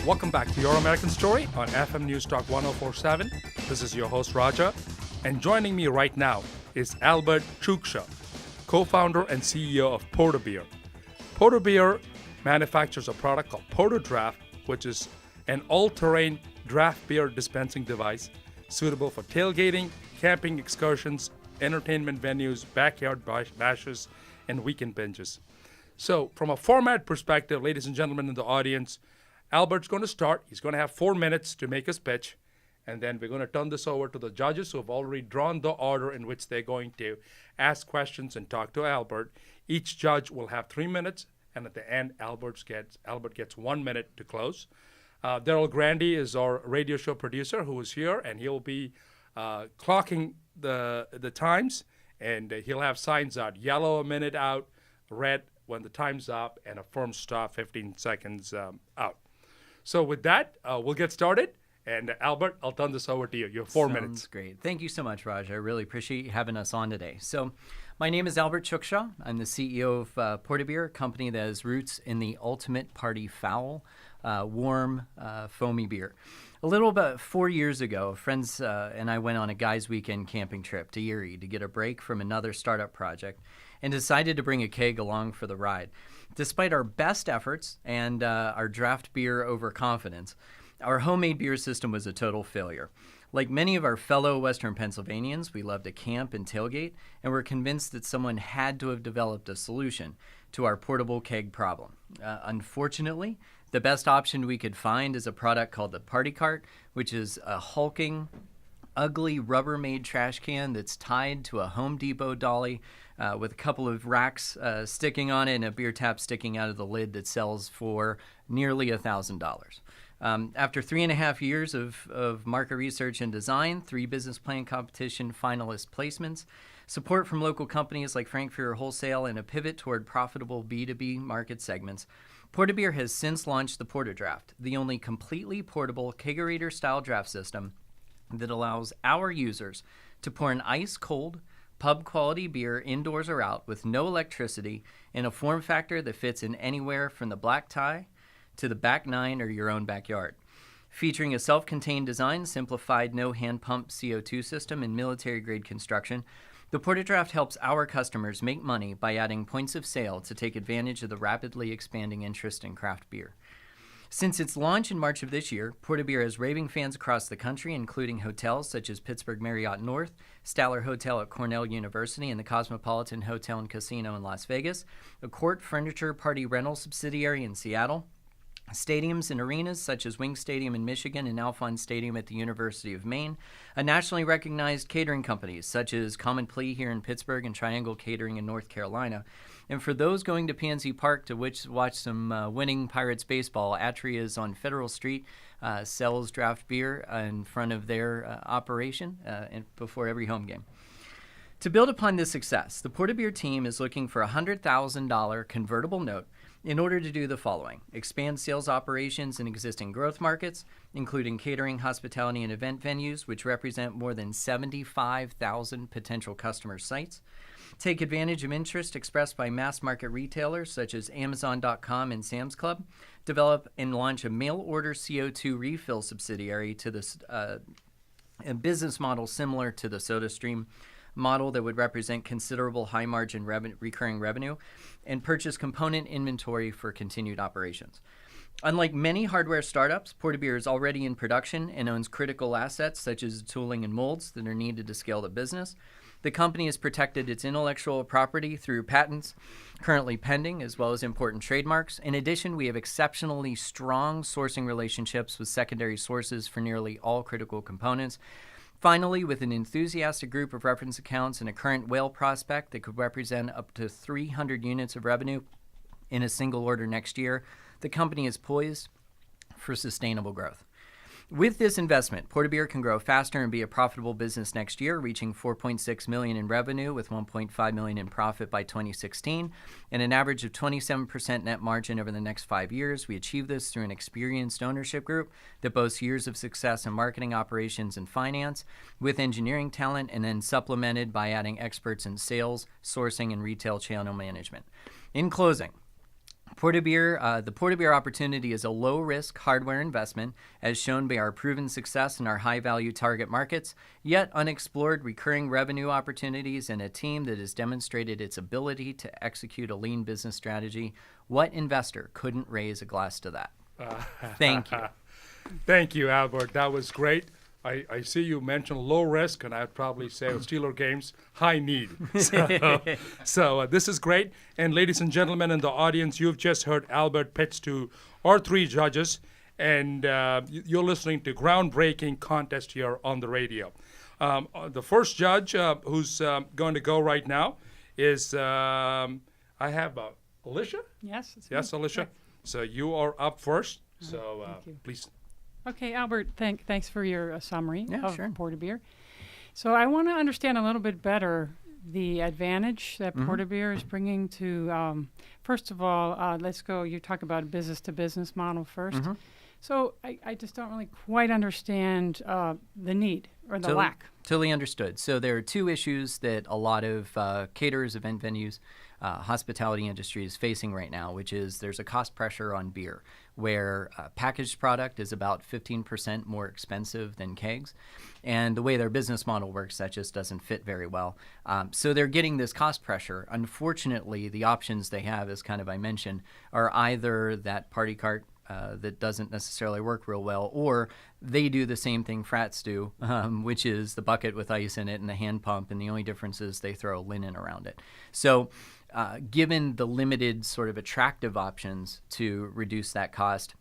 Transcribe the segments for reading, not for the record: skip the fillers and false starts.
Welcome back to Your American Story on FM News Talk 1047. This is your host, Raja. And joining me right now is Albert Ciuksza, co-founder and CEO of Portabeer. Portabeer manufactures a product called PortaDraft, which is an all-terrain draft beer dispensing device suitable for tailgating, camping excursions, entertainment venues, backyard bashes, and weekend binges. So from a format perspective, ladies and gentlemen in the audience, Albert's going to start. He's going to have 4 minutes to make his pitch, and then we're going to turn this over to the judges who have already drawn the order in which they're going to ask questions and talk to Albert. Each judge will have 3 minutes, and at the end, Albert gets 1 minute to close. Daryl Grandy is our radio show producer who is here, and he'll be clocking the times, and he'll have signs out: yellow a minute out, red when the time's up, and a firm stop 15 seconds out. So with that, we'll get started. And Albert, I'll turn this over to you. You have 4 minutes. Sounds great. Thank you so much, Raj. I really appreciate you having us on today. So my name is Albert Ciuksza. I'm the CEO of Portabeer, a company that has roots in the ultimate party foul, warm, foamy beer. A little about 4 years ago, friends and I went on a guys' weekend camping trip to Erie to get a break from another startup project and decided to bring a keg along for the ride. Despite our best efforts and our draft beer overconfidence, our homemade beer system was a total failure. Like many of our fellow Western Pennsylvanians, we love to camp and tailgate, and we're convinced that someone had to have developed a solution to our portable keg problem. Unfortunately, the best option we could find is a product called the Party Cart, which is a hulking, ugly Rubbermaid trash can that's tied to a Home Depot dolly with a couple of racks sticking on it and a beer tap sticking out of the lid that sells for nearly $1,000. After 3.5 years of market research and design, 3 business plan competition finalist placements, support from local companies like Frankfurter Wholesale, and a pivot toward profitable B2B market segments, Portabeer has since launched the PortaDraft, the only completely portable kegerator-style draft system that allows our users to pour an ice-cold, pub-quality beer indoors or out with no electricity in a form factor that fits in anywhere from the black tie to the back 9 or your own backyard. Featuring a self-contained design, simplified no-hand-pump CO2 system, and military-grade construction, the PortaDraft helps our customers make money by adding points of sale to take advantage of the rapidly expanding interest in craft beer. Since its launch in March of this year, Portabeer has raving fans across the country, including hotels such as Pittsburgh Marriott North, Statler Hotel at Cornell University, and the Cosmopolitan Hotel and Casino in Las Vegas, a Court Furniture Party Rental subsidiary in Seattle, stadiums and arenas such as Wing Stadium in Michigan and Alphons Stadium at the University of Maine, a nationally recognized catering companies such as Common Plea here in Pittsburgh and Triangle Catering in North Carolina. And for those going to PNC Park to watch some winning Pirates baseball, Atria's on Federal Street sells draft beer in front of their operation before every home game. To build upon this success, the Portabeer team is looking for a $100,000 convertible note in order to do the following: expand sales operations in existing growth markets, including catering, hospitality, and event venues, which represent more than 75,000 potential customer sites. Take advantage of interest expressed by mass market retailers such as Amazon.com and Sam's Club. Develop and launch a mail-order CO2 refill subsidiary to this a business model similar to the SodaStream model that would represent considerable high-margin recurring revenue, and purchase component inventory for continued operations. Unlike many hardware startups, Portabeer is already in production and owns critical assets such as tooling and molds that are needed to scale the business. The company has protected its intellectual property through patents currently pending, as well as important trademarks. In addition, we have exceptionally strong sourcing relationships with secondary sources for nearly all critical components. Finally, with an enthusiastic group of reference accounts and a current whale prospect that could represent up to 300 units of revenue in a single order next year, the company is poised for sustainable growth. With this investment, Portabeer can grow faster and be a profitable business next year, reaching $4.6 million in revenue with $1.5 million in profit by 2016 and an average of 27% net margin over the next 5 years. We achieve this through an experienced ownership group that boasts years of success in marketing, operations, and finance with engineering talent, and then supplemented by adding experts in sales, sourcing, and retail channel management. In closing, Portabeer, the Portabeer opportunity is a low-risk hardware investment, as shown by our proven success in our high-value target markets, yet unexplored recurring revenue opportunities and a team that has demonstrated its ability to execute a lean business strategy. What investor couldn't raise a glass to that? Thank you. Thank you, Albert. That was great. I see you mentioned low risk, and I'd probably say with Steeler games, high need. So this is great. And ladies and gentlemen in the audience, you've just heard Albert pitch to our three judges, and you're listening to groundbreaking contest here on the radio. The first judge who's going to go right now is, I have Alicia? Yes. It's Yes, me. Alicia. Right. So you are up first. So thank you. please. Okay, Albert, thanks for your summary of sure. Portabeer. So I want to understand a little bit better the advantage that Portabeer is bringing to, first of all, let's go, you talk about a business-to-business model first. So I just don't really quite understand the need or the lack. Totally understood. So there are two issues that a lot of caterers, event venues, hospitality industry is facing right now, which is there's a cost pressure on beer, where packaged product is about 15% more expensive than kegs. And the way their business model works, that just doesn't fit very well. So they're getting this cost pressure. Unfortunately, the options they have, as kind of I mentioned, are either that party cart that doesn't necessarily work real well, or they do the same thing frats do, which is the bucket with ice in it and the hand pump, and the only difference is they throw linen around it. So given the limited sort of attractive options to reduce that cost,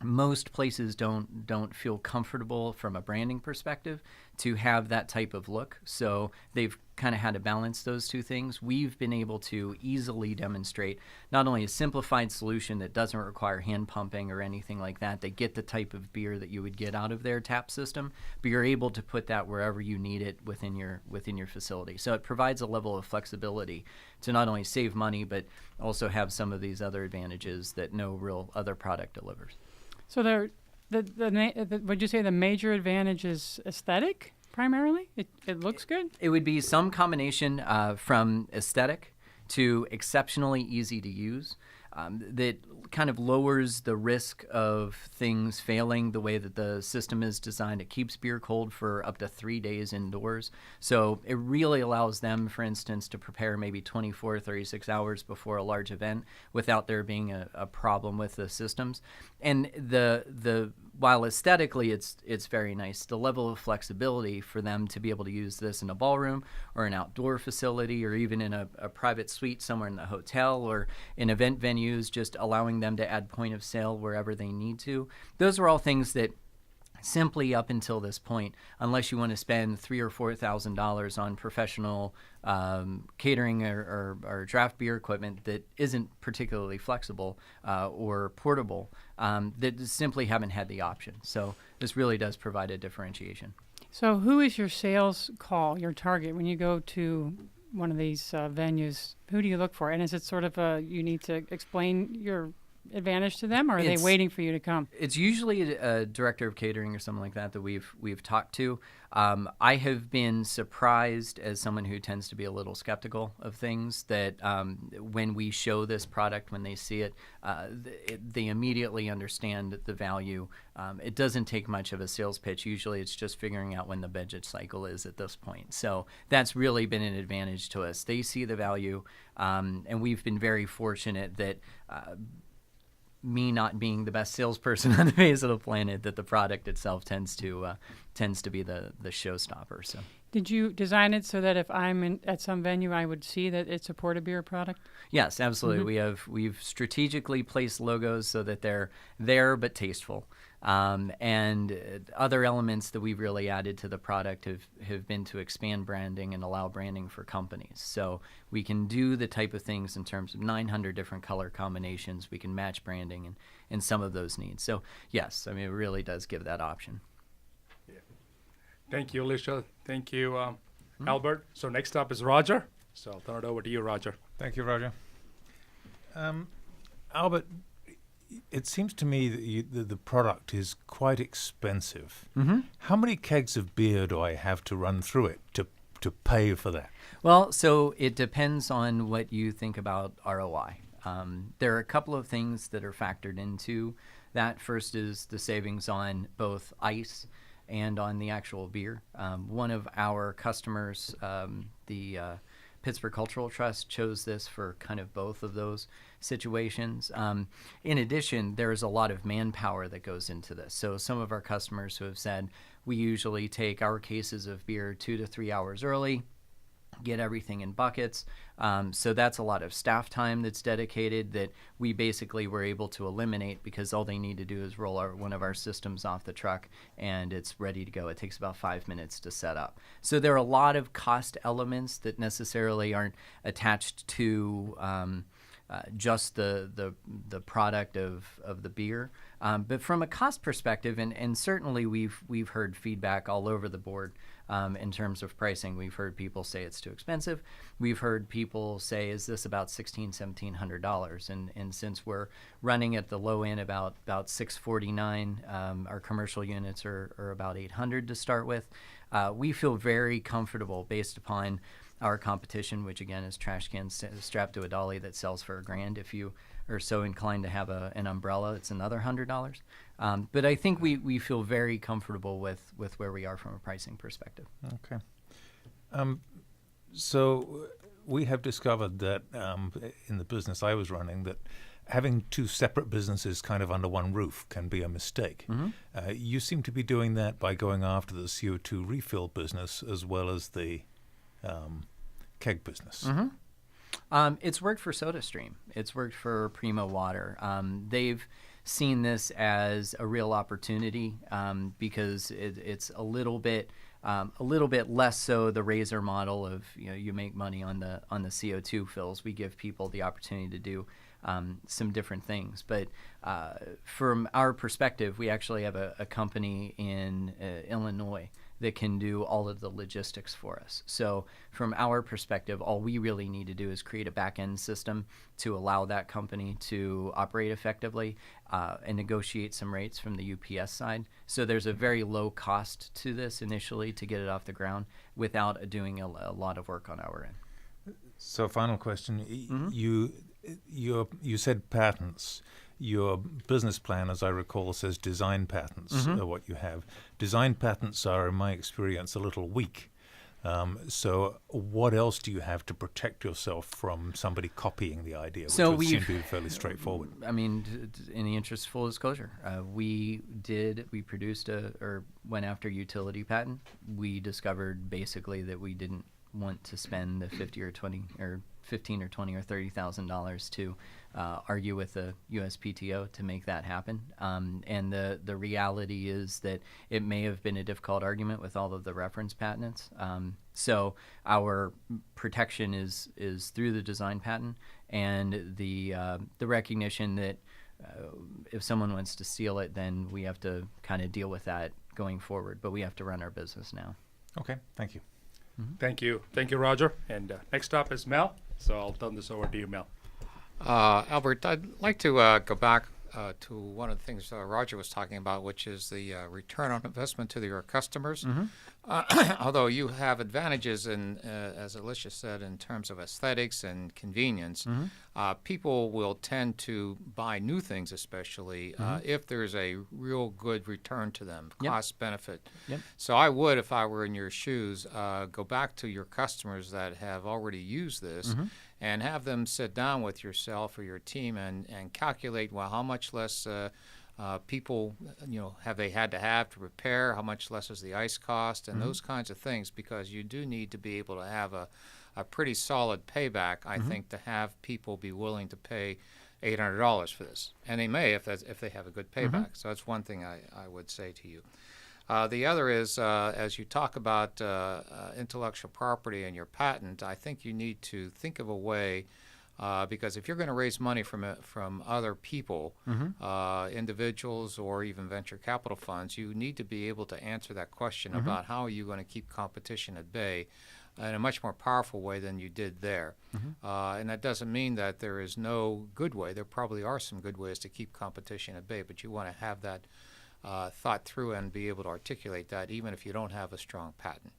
most places don't feel comfortable from a branding perspective to have that type of look. So they've kind of had to balance those two things. We've been able to easily demonstrate not only a simplified solution that doesn't require hand pumping or anything like that. They get the type of beer that you would get out of their tap system, but you're able to put that wherever you need it within your facility. So it provides a level of flexibility to not only save money, but also have some of these other advantages that no real other product delivers. So would you say the major advantage is aesthetic primarily? It looks good? It would be some combination from aesthetic to exceptionally easy to use that kind of lowers the risk of things failing the way that the system is designed. It keeps beer cold for up to 3 days indoors. So it really allows them, for instance, to prepare maybe 24, 36 hours before a large event without there being a problem with the systems. And while aesthetically it's very nice, the level of flexibility for them to be able to use this in a ballroom or an outdoor facility or even in a private suite somewhere in the hotel or in event venues, just allowing them to add point of sale wherever they need to. Those are all things that simply up until this point, unless you want to spend $3,000 or $4,000 on professional catering or draft beer equipment that isn't particularly flexible or portable, that simply haven't had the option. So this really does provide a differentiation. So who is your sales call, your target, when you go to one of these venues? Who do you look for? And is it sort of you need to explain your advantage to them, or are they waiting for you to come? It's usually a director of catering or something like that we've talked to. I have been surprised as someone who tends to be a little skeptical of things that when we show this product, when they see it, they immediately understand the value. It doesn't take much of a sales pitch. Usually it's just figuring out when the budget cycle is at this point. So that's really been an advantage to us. They see the value, and we've been very fortunate that me not being the best salesperson on the face of the planet, that the product itself tends to be the showstopper. So, did you design it so that if I'm at some venue, I would see that it's a Portabeer product? Yes, absolutely. We've strategically placed logos so that they're there but tasteful. And other elements that we've really added to the product have been to expand branding and allow branding for companies. So we can do the type of things in terms of 900 different color combinations. We can match branding and some of those needs. So yes, I mean, it really does give that option. Yeah. Thank you, Alicia. Thank you, Albert. So next up is Roger. So I'll turn it over to you, Roger. Thank you, Roger. Albert, it seems to me that the product is quite expensive. Mm-hmm. How many kegs of beer do I have to run through it to pay for that? Well, so it depends on what you think about ROI. There are a couple of things that are factored into that. First is the savings on both ice and on the actual beer. One of our customers, the Pittsburgh Cultural Trust, chose this for kind of both of those situations. In addition, there's a lot of manpower that goes into this. So some of our customers who have said, we usually take our cases of beer 2 to 3 hours early, get everything in buckets. So that's a lot of staff time that's dedicated that we basically were able to eliminate, because all they need to do is roll one of our systems off the truck and it's ready to go. It takes about 5 minutes to set up. So there are a lot of cost elements that necessarily aren't attached to just the product of the beer. But from a cost perspective, and certainly we've heard feedback all over the board in terms of pricing. We've heard people say it's too expensive. We've heard people say, is this about $1,700? And since we're running at the low end about $649, our commercial units are about $800 to start with. We feel very comfortable based upon our competition, which again is trash cans strapped to a dolly that sells for $1,000. If you are so inclined to have an umbrella, it's another $100. But I think we feel very comfortable with where we are from a pricing perspective. Okay. So we have discovered that in the business I was running, that having two separate businesses kind of under one roof can be a mistake. Mm-hmm. You seem to be doing that by going after the CO2 refill business as well as the keg business. Mm-hmm. It's worked for SodaStream. It's worked for Primo Water. They've seen this as a real opportunity because it's a little bit less so the razor model of you make money on the CO2 fills. We give people the opportunity to do some different things. But from our perspective, we actually have a company in Illinois that can do all of the logistics for us. So from our perspective, all we really need to do is create a back-end system to allow that company to operate effectively and negotiate some rates from the UPS side. So there's a very low cost to this initially to get it off the ground without doing a lot of work on our end. So final question. Mm-hmm. You said patents. Your business plan, as I recall, says design patents, Mm-hmm. what you have. Design patents are, in my experience, a little weak. So what else do you have to protect yourself from somebody copying the idea, which would seem to be fairly straightforward? I mean, in the interest of full disclosure, we produced or went after utility patent. We discovered basically that we didn't want to spend the $15 or $20 or $30,000 to argue with the USPTO to make that happen. And the reality is that it may have been a difficult argument with all of the reference patents. So our protection is through the design patent and the recognition that if someone wants to steal it, then we have to kind of deal with that going forward. But we have to run our business now. Okay, thank you. Mm-hmm. Thank you, Roger. And next up is Mel. So I'll turn this over to you, Mel. Albert, I'd like to go back to one of the things Roger was talking about, which is the return on investment to your customers. Mm-hmm. Although you have advantages in, as Alicia said, in terms of aesthetics and convenience, Mm-hmm. People will tend to buy new things, especially if there's a real good return to them, Yep. cost benefit. Yep. So I would, if I were in your shoes, go back to your customers that have already used this Mm-hmm. and have them sit down with yourself or your team and calculate, well, how much less people, have they had to have to repair, how much less is the ice cost, and those kinds of things, because you do need to be able to have a pretty solid payback, I think, to have people be willing to pay $800 for this. And they may if they have a good payback. So that's one thing I would say to you. The other is, as you talk about intellectual property and your patent, I think you need to think of a way, because if you're going to raise money from other people, individuals or even venture capital funds, you need to be able to answer that question about how are you going to keep competition at bay in a much more powerful way than you did there. And that doesn't mean that there is no good way. There probably are some good ways to keep competition at bay, but you want to have that thought through and be able to articulate that even if you don't have a strong patent.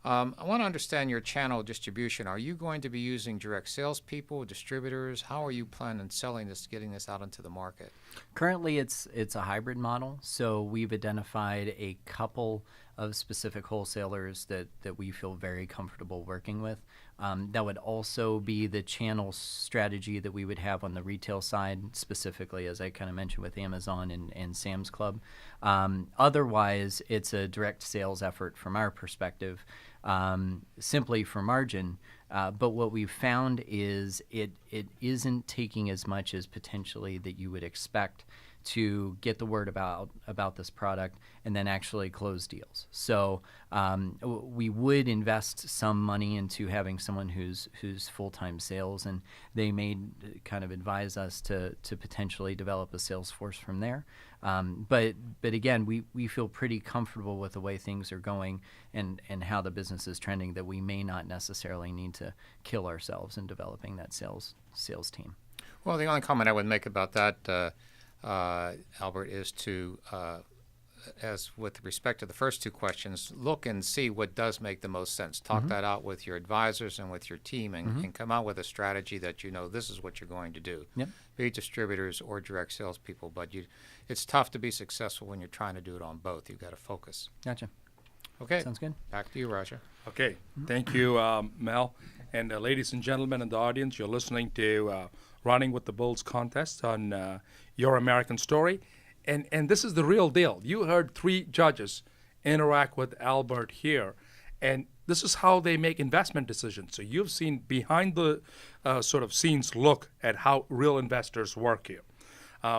I want to understand your channel distribution. Are you going to be using direct salespeople, distributors? How are you planning on selling this, getting this out into the market? Currently, it's a hybrid model. So we've identified a couple of specific wholesalers that we feel very comfortable working with. That would also be the channel strategy that we would have on the retail side, specifically, as I kind of mentioned, with Amazon and Sam's Club. Otherwise, it's a direct sales effort from our perspective, simply for margin. But what we've found is it isn't taking as much as potentially that you would expect to get the word about this product and then actually close deals. So we would invest some money into having someone who's full-time sales, and they may kind of advise us to potentially develop a sales force from there. But again, we feel pretty comfortable with the way things are going and how the business is trending, that we may not necessarily need to kill ourselves in developing that sales team. Well, the only comment I would make about that, Albert, is to, as with respect to the first two questions, look and see what does make the most sense. Talk that out with your advisors and with your team, and come out with a strategy that you know this is what you're going to do. Yep. Be it distributors or direct salespeople, but it's tough to be successful when you're trying to do it on both. You've got to focus. Gotcha. Okay. Sounds good. Back to you, Raja. Okay, thank you, Mel. And ladies and gentlemen in the audience, you're listening to Running with the Bulls contest on Your American Story. And this is the real deal. You heard three judges interact with Albert here, and this is how they make investment decisions. So you've seen behind the sort of scenes look at how real investors work here.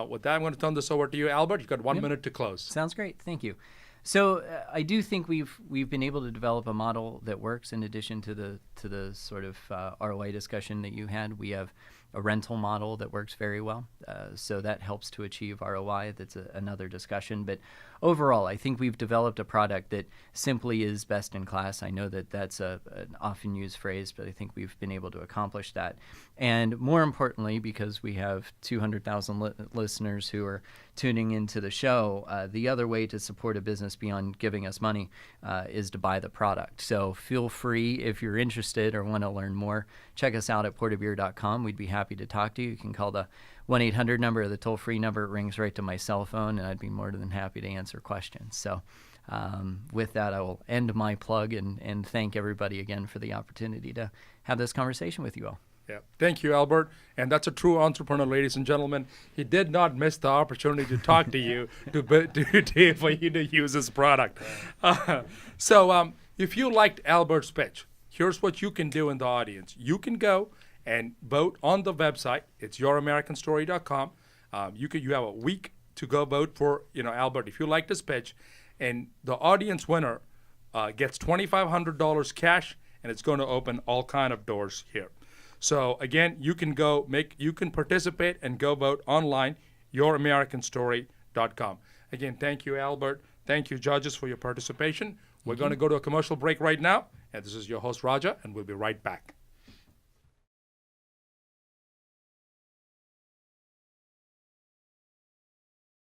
With that, I'm going to turn this over to you, Albert. You've got 1 minute to close. Sounds great. Thank you. So I do think we've been able to develop a model that works. In addition to the sort of ROI discussion that you had, we have a rental model that works very well. So that helps to achieve ROI. That's another discussion. But overall, I think we've developed a product that simply is best in class. I know that that's an often used phrase, but I think we've been able to accomplish that. And more importantly, because we have 200,000 listeners who are tuning into the show, the other way to support a business beyond giving us money is to buy the product. So feel free, if you're interested or want to learn more, check us out at portabeer.com. We'd be happy to talk to you. You can call the 1-800 number or the toll-free number. It rings right to my cell phone, and I'd be more than happy to answer questions. So with that, I will end my plug and thank everybody again for the opportunity to have this conversation with you all. Yeah. Thank you, Albert. And that's a true entrepreneur, ladies and gentlemen. He did not miss the opportunity to talk to you for you to use his product. So if you liked Albert's pitch, here's what you can do in the audience. You can go and vote on the website. It's youramericanstory.com. You have a week to go vote for Albert if you like this pitch, and the audience winner gets $2,500 cash, and it's going to open all kind of doors here. So again, you can participate and go vote online, youramericanstory.com. Again, thank you, Albert. Thank you, judges, for your participation. We're going to go to a commercial break right now, and this is your host, Raja, and we'll be right back.